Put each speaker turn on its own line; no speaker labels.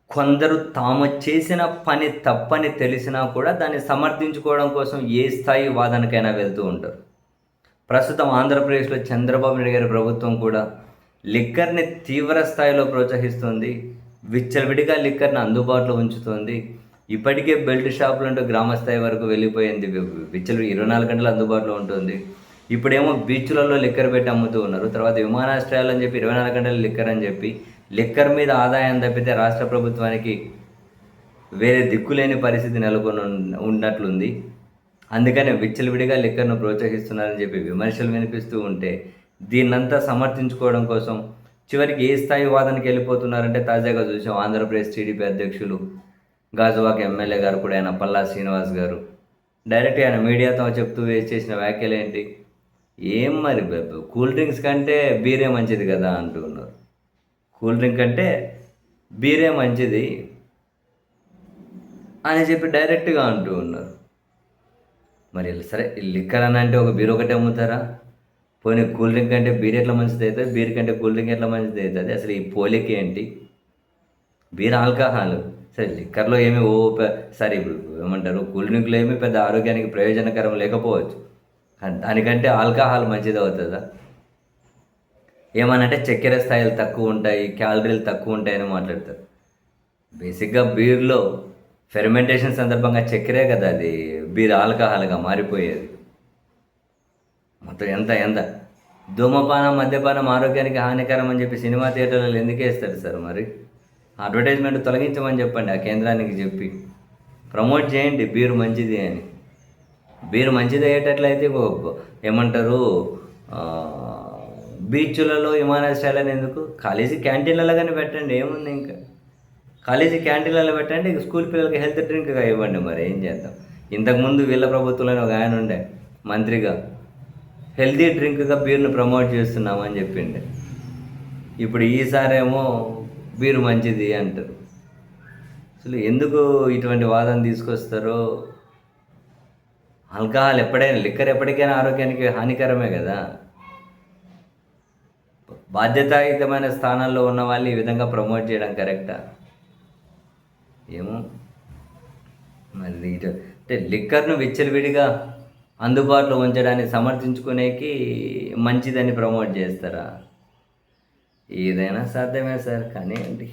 కొందరు తాము చేసిన పని తప్పని తెలిసినా కూడా దాన్ని సమర్థించుకోవడం కోసం ఏ స్థాయి వాదనకైనా వెళ్తూ ఉంటారు. ప్రస్తుతం ఆంధ్రప్రదేశ్‌లో చంద్రబాబు నాయుడు గారి ప్రభుత్వం కూడా లిక్కర్‌ని తీవ్ర స్థాయిలో ప్రోత్సహిస్తుంది. విచ్చలవిడిగా లిక్కర్‌ని అందుబాటులో ఉంచుతుంది. ఇప్పటికే బెల్ట్ షాపులంటూ గ్రామ స్థాయి వరకు వెళ్ళిపోయింది. విచ్చలు 24 గంటలు అందుబాటులో ఉంటుంది. ఇప్పుడేమో బీచ్‌లలో లిక్కర్ పెట్టి అమ్ముతూ ఉన్నారు. తర్వాత విమానాశ్రయాలని చెప్పి 24 గంటలు లిక్కర్ అని చెప్పి, లిక్కర్ మీద ఆదాయం తప్పితే రాష్ట్ర ప్రభుత్వానికి వేరే దిక్కులేని పరిస్థితి నెలకొని ఉన్నట్లుంది. అందుకనే విచ్చలవిడిగా లిక్కర్‌ను ప్రోత్సహిస్తున్నారని చెప్పి విమర్శలు వినిపిస్తూ ఉంటే, దీన్నంతా సమర్థించుకోవడం కోసం చివరికి ఏ స్థాయి వాదనకి వెళ్ళిపోతున్నారంటే తాజాగా చూసాం ఆంధ్రప్రదేశ్ టీడీపీ అధ్యక్షులు, గాజువాక ఎమ్మెల్యే గారు కూడా ఆయన పల్లా శ్రీనివాస్ గారు డైరెక్ట్‌గా ఆయన మీడియాతో చెప్తూ చేసిన వ్యాఖ్యలేంటి? ఏం మరి కూల్ డ్రింక్స్ కంటే బీరే మంచిది కదా అంటూ ఉన్నారు. కూల్ డ్రింక్ కంటే బీరే మంచిది అని చెప్పి డైరెక్ట్‌గా అంటూ ఉన్నారు. మరి సరే లిక్కర్ అని అంటే ఒక బీర్ ఒకటే అమ్ముతారా? పోనీ కూల్ డ్రింక్ అంటే బీర్ ఎట్లా మంచిది అవుతుంది? బీర్ కంటే కూల్ డ్రింక్ ఎట్లా మంచిది అవుతుంది? అసలు ఈ పోలిక ఏంటి? బీర్ ఆల్కహాల్, సరే లిక్కర్‌లో ఏమి సరే ఇప్పుడు ఏమంటారు, కూల్ డ్రింక్‌లో ఏమి పెద్ద ఆరోగ్యానికి ప్రయోజనకరం లేకపోవచ్చు. కానీ దానికంటే ఆల్కహాల్ మంచిది అవుతుందా? ఏమనంటే చక్కెర స్థాయిలు తక్కువ ఉంటాయి, క్యాలరీలు తక్కువ ఉంటాయని మాట్లాడతారు. బేసిక్‌గా బీర్‌లో ఫెర్మెంటేషన్ సందర్భంగా చక్కెరే కదా అది బీర్ ఆల్కహాల్‌గా మారిపోయేది. మొత్తం ఎంత ధూమపానం, మద్యపానం ఆరోగ్యానికి హానికరం అని చెప్పి సినిమా థియేటర్లలో ఎందుకు వేస్తారు సార్ మరి? అడ్వర్టైజ్మెంట్ తొలగించమని చెప్పండి ఆ కేంద్రానికి చెప్పి. ప్రమోట్ చేయండి బీర్ మంచిది అని. బీర్ మంచిది అయ్యేటట్లయితే ఏమంటారు, బీచ్‌లలో విమానాశ్రయాలను ఎందుకు కాలేజీ క్యాంటీన్లలో కానీ పెట్టండి, ఏముంది ఇంకా. కాలేజీ క్యాంటీన్లలో పెట్టండి, స్కూల్ పిల్లలకి హెల్త్ డ్రింక్గా ఇవ్వండి. మరి ఏం చేద్దాం. ఇంతకుముందు వీళ్ళ ప్రభుత్వంలో ఒక ఆయన ఉండే మంత్రిగా, హెల్తీ డ్రింక్గా బీర్ను ప్రమోట్ చేస్తున్నామని చెప్పిండే. ఇప్పుడు ఈసారేమో బీరు మంచిది అంటారు. అసలు ఎందుకు ఇటువంటి వాదన తీసుకొస్తారో. ఆల్కహాల్ ఎప్పుడైనా, లిక్కర్ ఎప్పటికైనా ఆరోగ్యానికి హానికరమే కదా. బాధ్యతాయుతమైన స్థానాల్లో ఉన్న వాళ్ళు ఈ విధంగా ప్రమోట్ చేయడం కరెక్టా? ఏమో మరి. అంటే లిక్కర్ను విచ్చలవిడిగా అందుబాటులో ఉంచడాన్ని సమర్థించుకునేకి మంచిదని ప్రమోట్ చేస్తారా? ఏదైనా సాధ్యమే సార్, కానివ్వండి.